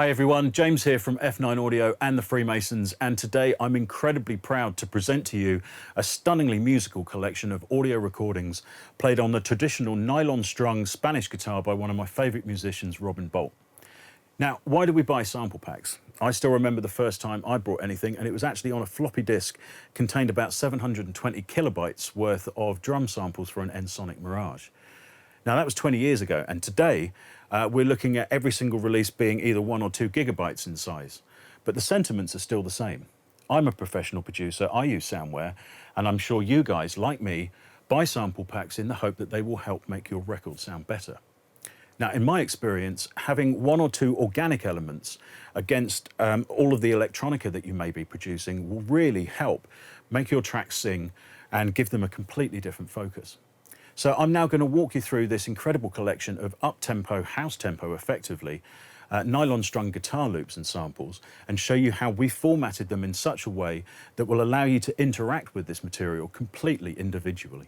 Hi everyone, James here from F9 Audio and the Freemasons, and today I'm incredibly proud to present to you a stunningly musical collection of audio recordings played on the traditional nylon-strung Spanish guitar by one of my favourite musicians, Robin Boult. Now, why do we buy sample packs? I still remember the first time I bought anything, and it was actually on a floppy disk, contained about 720 kilobytes worth of drum samples for an Ensoniq Mirage. Now that was 20 years ago, and today we're looking at every single release being either 1 or 2 gigabytes in size, but the sentiments are still the same. I'm a professional producer, I use soundware, and I'm sure you guys, like me, buy sample packs in the hope that they will help make your record sound better. Now, in my experience, having 1 or 2 organic elements against all of the electronica that you may be producing will really help make your tracks sing and give them a completely different focus. So I'm now going to walk you through this incredible collection of up-tempo, house tempo effectively, nylon-strung guitar loops and samples, and show you how we formatted them in such a way that will allow you to interact with this material completely individually.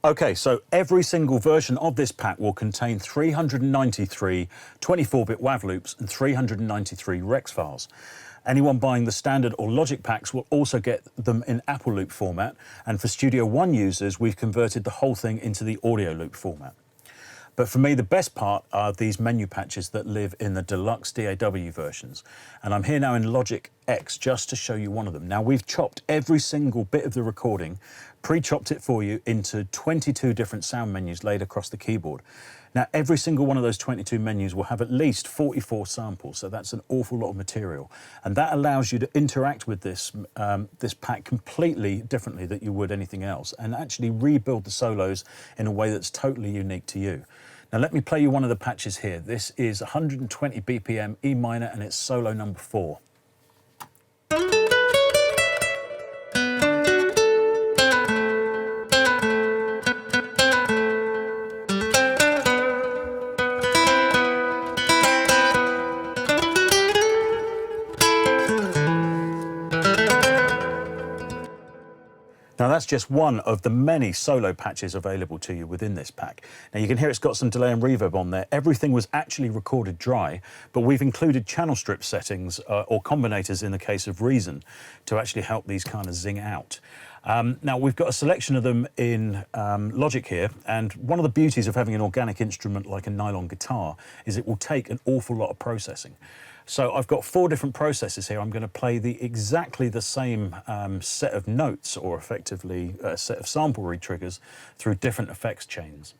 Okay, so every single version of this pack will contain 393 24-bit WAV loops and 393 Rex files. Anyone buying the standard or Logic packs will also get them in Apple loop format, and for Studio One users, we've converted the whole thing into the audio loop format. But for me, the best part are these menu patches that live in the deluxe DAW versions. And I'm here now in Logic X just to show you one of them. Now, we've chopped every single bit of the recording, pre-chopped it for you into 22 different sound menus laid across the keyboard. Now, every single one of those 22 menus will have at least 44 samples, so that's an awful lot of material. And that allows you to interact with this pack completely differently than you would anything else, and actually rebuild the solos in a way that's totally unique to you. Now, let me play you one of the patches here. This is 120 BPM E minor, and it's solo number 4. Now that's just one of the many solo patches available to you within this pack. Now you can hear it's got some delay and reverb on there. Everything was actually recorded dry, but we've included channel strip settings or combinators in the case of Reason to actually help these kind of zing out. Now we've got a selection of them in Logic here, and one of the beauties of having an organic instrument like a nylon guitar is it will take an awful lot of processing. So I've got 4 different processes here. I'm going to play exactly the same set of notes, or effectively a set of sample retriggers, through different effects chains.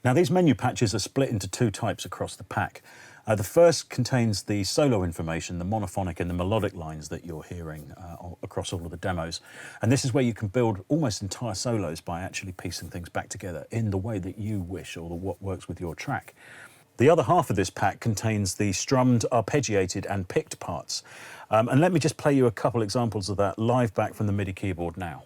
Now these menu patches are split into 2 types across the pack. The first contains the solo information, the monophonic and the melodic lines that you're hearing across all of the demos. And this is where you can build almost entire solos by actually piecing things back together in the way that you wish, or what works with your track. The other half of this pack contains the strummed, arpeggiated and picked parts. And let me just play you a couple examples of that live back from the MIDI keyboard now.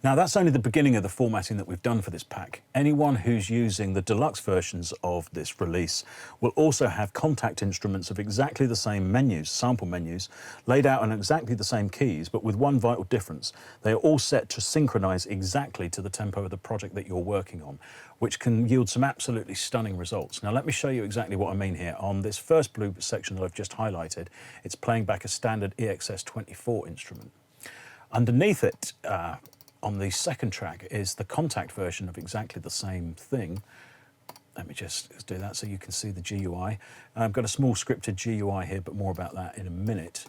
Now that's only the beginning of the formatting that we've done for this pack. Anyone who's using the deluxe versions of this release will also have contact instruments of exactly the same menus, sample menus, laid out on exactly the same keys, but with one vital difference. They are all set to synchronize exactly to the tempo of the project that you're working on, which can yield some absolutely stunning results. Now let me show you exactly what I mean here. On this first blue section that I've just highlighted, it's playing back a standard EXS-24 instrument. Underneath it, on the second track, is the contact version of exactly the same thing. Let me just do that so you can see the GUI. I've got a small scripted GUI here, but more about that in a minute.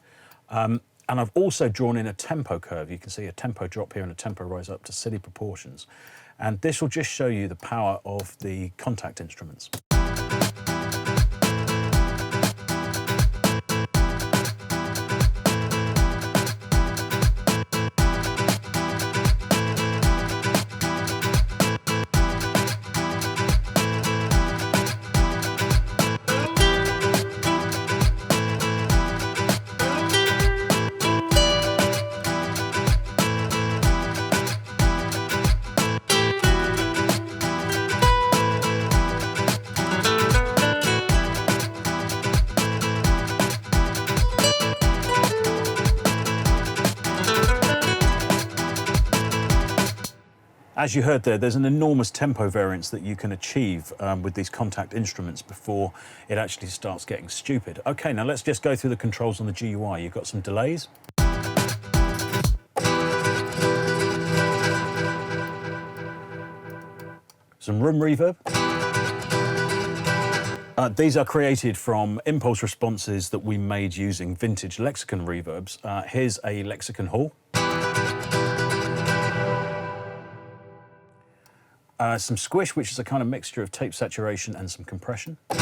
And I've also drawn in a tempo curve. You can see a tempo drop here and a tempo rise up to silly proportions. And this will just show you the power of the contact instruments. As you heard there, there's an enormous tempo variance that you can achieve with these contact instruments before it actually starts getting stupid. Okay, now let's just go through the controls on the GUI. You've got some delays. Some room reverb. These are created from impulse responses that we made using vintage Lexicon reverbs. Here's a Lexicon Hall. Some squish, which is a kind of mixture of tape saturation and some compression. And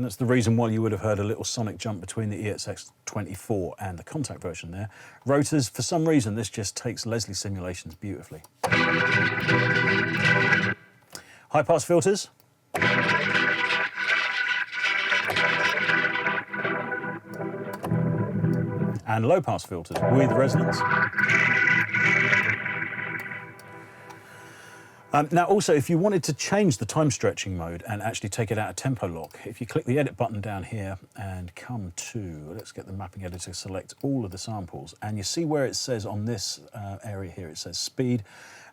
that's the reason why you would have heard a little sonic jump between the EXX24 and the Contact version there. Rotors, for some reason, this just takes Leslie simulations beautifully. High-pass filters. And low-pass filters with resonance. Now also, if you wanted to change the time stretching mode and actually take it out of tempo lock, if you click the edit button down here and come to, let's get the mapping editor, select all of the samples, and you see where it says on this area here, it says speed,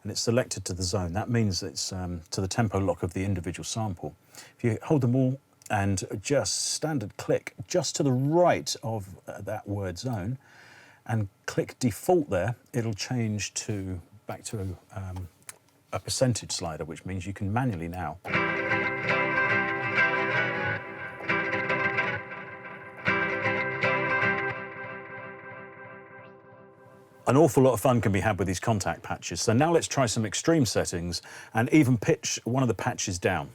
and it's selected to the zone. That means it's to the tempo lock of the individual sample. If you hold them all and just standard click just to the right of that word zone and click default there, it'll change to back to a percentage slider, which means you can manually now an awful lot of fun can be had with these contact patches. So now let's try some extreme settings and even pitch one of the patches down.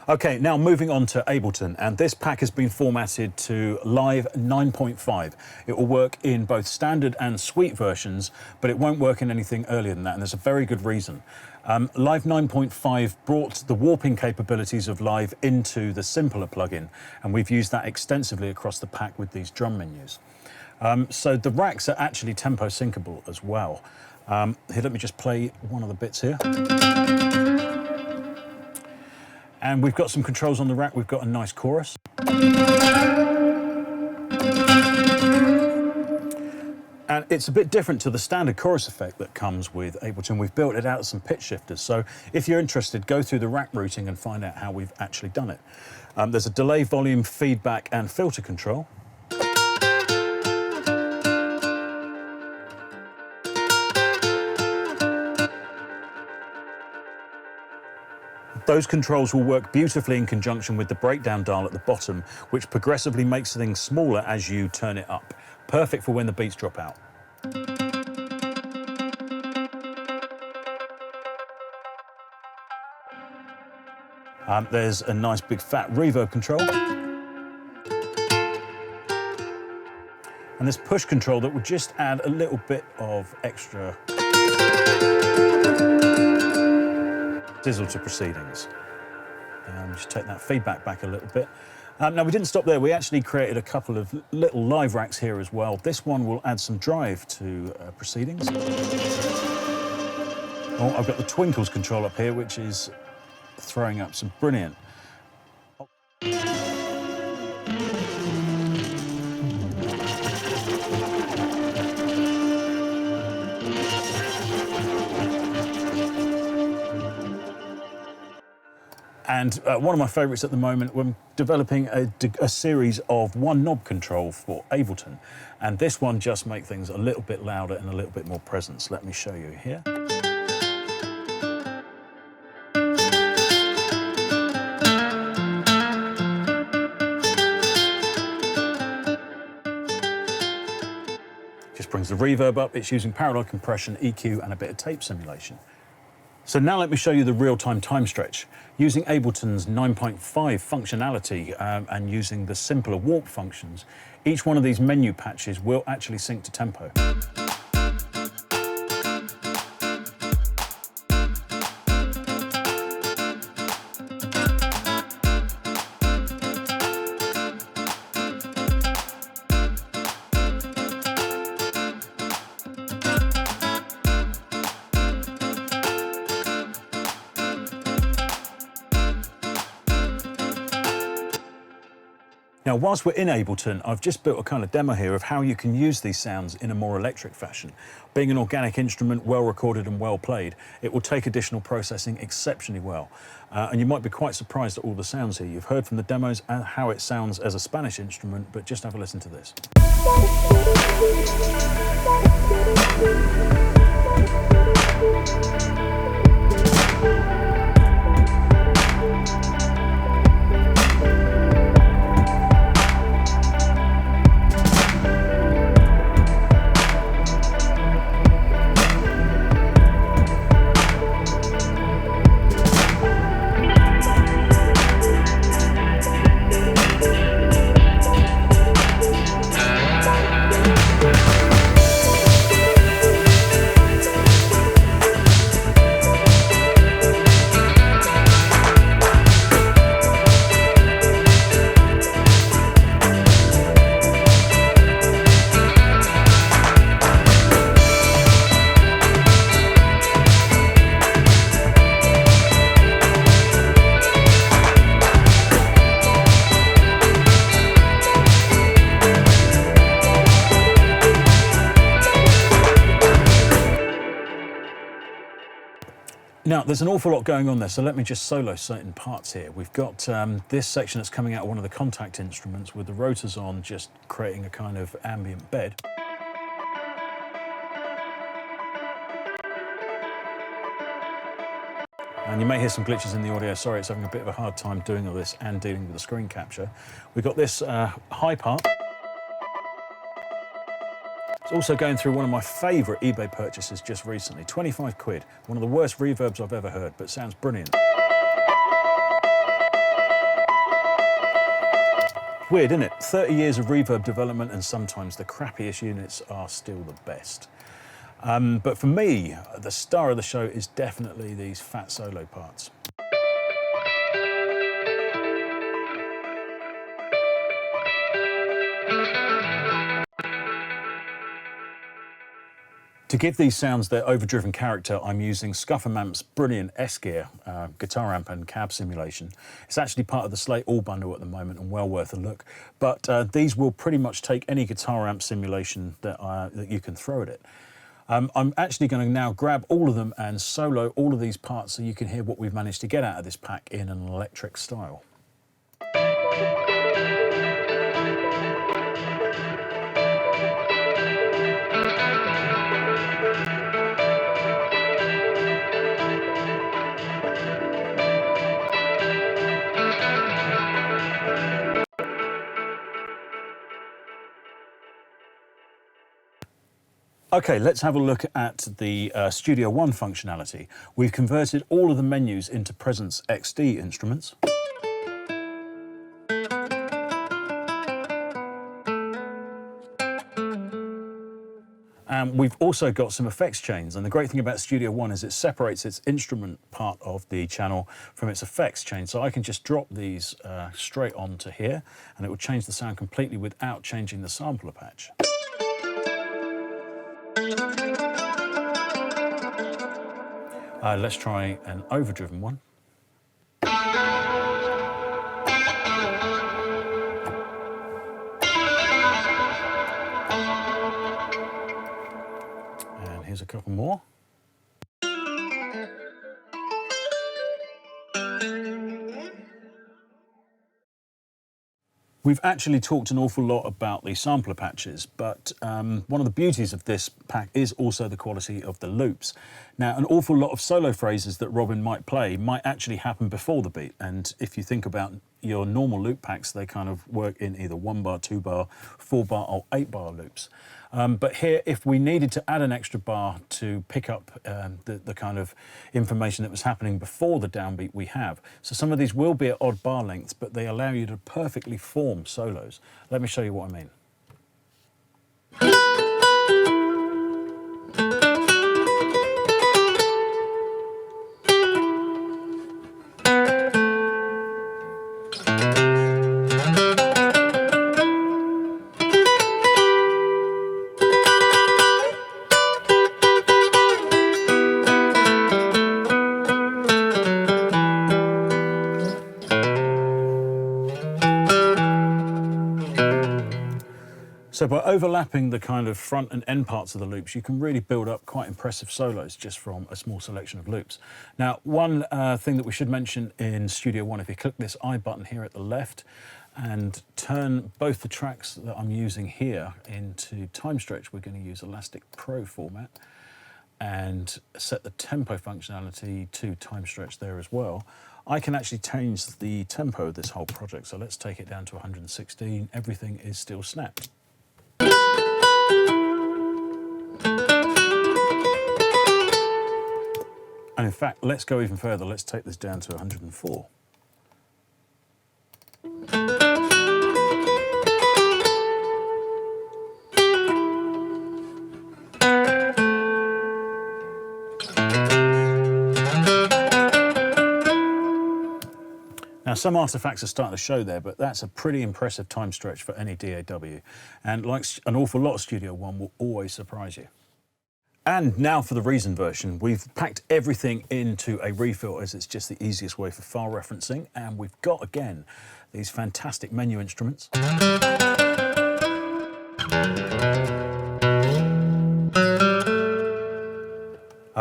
Okay, now moving on to Ableton, and this pack has been formatted to Live 9.5. It will work in both standard and suite versions, but it won't work in anything earlier than that, and there's a very good reason. Live 9.5 brought the warping capabilities of Live into the simpler plugin, and we've used that extensively across the pack with these drum menus. So the racks are actually tempo syncable as well. Here, let me just play one of the bits here. And we've got some controls on the rack. We've got a nice chorus. And it's a bit different to the standard chorus effect that comes with Ableton. We've built it out as some pitch shifters. So if you're interested, go through the rack routing and find out how we've actually done it. There's a delay, volume, feedback, and filter control. Those controls will work beautifully in conjunction with the breakdown dial at the bottom, which progressively makes things smaller as you turn it up. Perfect for when the beats drop out. There's a nice big fat reverb control. And this push control that will just add a little bit of extra sizzle to proceedings. Just take that feedback back a little bit. Now we didn't stop there, we actually created a couple of little live racks here as well. This one will add some drive to proceedings. Oh, I've got the Twinkles control up here, which is throwing up some brilliant. And one of my favourites at the moment, we're developing a series of one knob control for Ableton. And this one just makes things a little bit louder and a little bit more presence. Let me show you here. Just brings the reverb up. It's using parallel compression, EQ, and a bit of tape simulation. So now let me show you the real-time time stretch. Using Ableton's 9.5 functionality and using the simpler warp functions, each one of these menu patches will actually sync to tempo. Now, whilst we're in Ableton, I've just built a kind of demo here of how you can use these sounds in a more electric fashion. Being an organic instrument, well recorded and well played, it will take additional processing exceptionally well. And you might be quite surprised at all the sounds here. You've heard from the demos and how it sounds as a Spanish instrument, but just have a listen to this. Now, there's an awful lot going on there, so let me just solo certain parts here. We've got this section that's coming out of one of the contact instruments with the rotors on, just creating a kind of ambient bed. And you may hear some glitches in the audio. Sorry, it's having a bit of a hard time doing all this and dealing with the screen capture. We've got this high part. It's also going through one of my favourite eBay purchases just recently, 25 quid. One of the worst reverbs I've ever heard, but sounds brilliant. Weird, isn't it? 30 years of reverb development and sometimes the crappiest units are still the best. But for me, the star of the show is definitely these fat solo parts. To give these sounds their overdriven character, I'm using Sugababes' brilliant S-Gear guitar amp and cab simulation. It's actually part of the Slate All bundle at the moment and well worth a look. But these will pretty much take any guitar amp simulation that you can throw at it. I'm actually going to now grab all of them and solo all of these parts so you can hear what we've managed to get out of this pack in an electric style. Okay, let's have a look at the Studio One functionality. We've converted all of the menus into Presence XD instruments. And we've also got some effects chains, and the great thing about Studio One is it separates its instrument part of the channel from its effects chain. So I can just drop these straight onto here, and it will change the sound completely without changing the sampler patch. Let's try an overdriven one. And here's a couple more. We've actually talked an awful lot about the sampler patches, but one of the beauties of this pack is also the quality of the loops. Now, an awful lot of solo phrases that Robin might play might actually happen before the beat, and if you think about your normal loop packs, they kind of work in either 1 bar, 2 bar, 4 bar or 8 bar loops. But here, if we needed to add an extra bar to pick up the kind of information that was happening before the downbeat, we have. So some of these will be at odd bar lengths, but they allow you to perfectly form solos. Let me show you what I mean. So by overlapping the kind of front and end parts of the loops, you can really build up quite impressive solos just from a small selection of loops. Now, one thing that we should mention in Studio One, if you click this I button here at the left and turn both the tracks that I'm using here into time stretch, we're going to use Elastic Pro format and set the tempo functionality to time stretch there as well. I can actually change the tempo of this whole project. So let's take it down to 116. Everything is still snapped. And in fact, let's go even further. Let's take this down to 104. Now, some artifacts are starting to show there, but that's a pretty impressive time stretch for any DAW. And like an awful lot of Studio One, will always surprise you. And now for the Reason version. We've packed everything into a refill as it's just the easiest way for file referencing. And we've got, again, these fantastic menu instruments.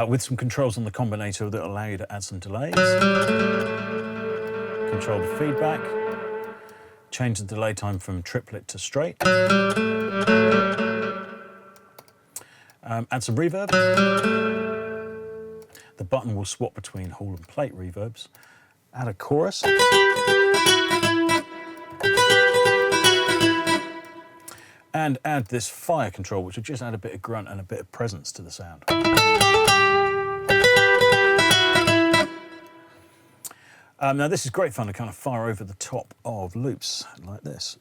With some controls on the combinator that allow you to add some delays. Control the feedback. Change the delay time from triplet to straight. Add some reverb. The button will swap between hall and plate reverbs. Add a chorus. And add this fire control, which will just add a bit of grunt and a bit of presence to the sound. Now this is great fun to kind of fire over the top of loops like this.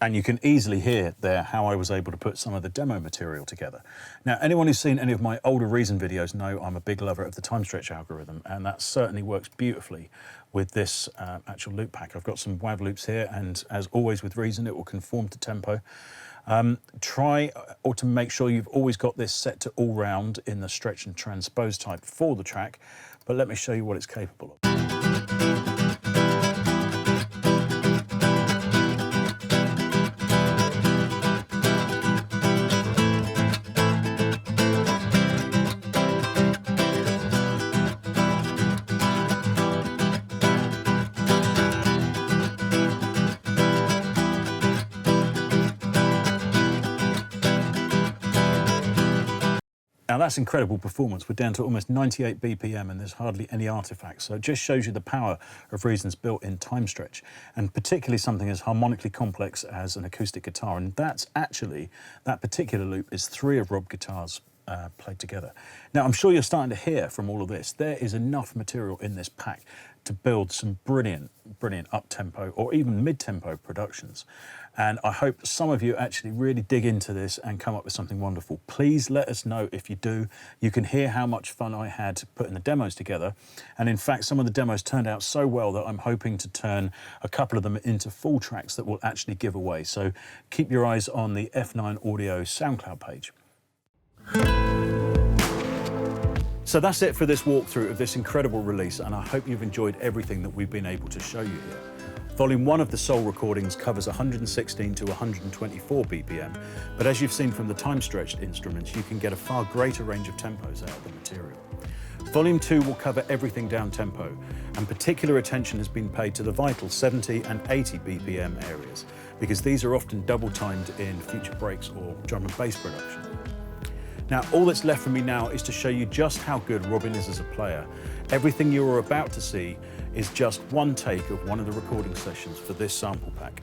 And you can easily hear there how I was able to put some of the demo material together. Now, anyone who's seen any of my older Reason videos know I'm a big lover of the time stretch algorithm, and that certainly works beautifully with this actual loop pack. I've got some WAV loops here, and as always with Reason, it will conform to tempo. Try to make sure you've always got this set to all round in the stretch and transpose type for the track, but let me show you what it's capable of. Now that's incredible performance. We're down to almost 98 BPM and there's hardly any artifacts. So it just shows you the power of Reason's built-in time stretch, and particularly something as harmonically complex as an acoustic guitar. And that's actually, that particular loop is 3 of Rob guitars played together. Now I'm sure you're starting to hear from all of this, there is enough material in this pack to build some brilliant up-tempo or even mid-tempo productions. And I hope some of you actually really dig into this and come up with something wonderful. Please let us know if you do. You can hear how much fun I had putting the demos together. And in fact, some of the demos turned out so well that I'm hoping to turn a couple of them into full tracks that will actually give away. So keep your eyes on the F9 Audio SoundCloud page. So that's it for this walkthrough of this incredible release, and I hope you've enjoyed everything that we've been able to show you here. Volume 1 of the Soul recordings covers 116 to 124 BPM, but as you've seen from the time-stretched instruments, you can get a far greater range of tempos out of the material. Volume 2 will cover everything down-tempo, and particular attention has been paid to the vital 70 and 80 BPM areas, because these are often double-timed in future breaks or drum and bass production. Now, all that's left for me now is to show you just how good Robin is as a player. Everything you are about to see is just one take of one of the recording sessions for this sample pack.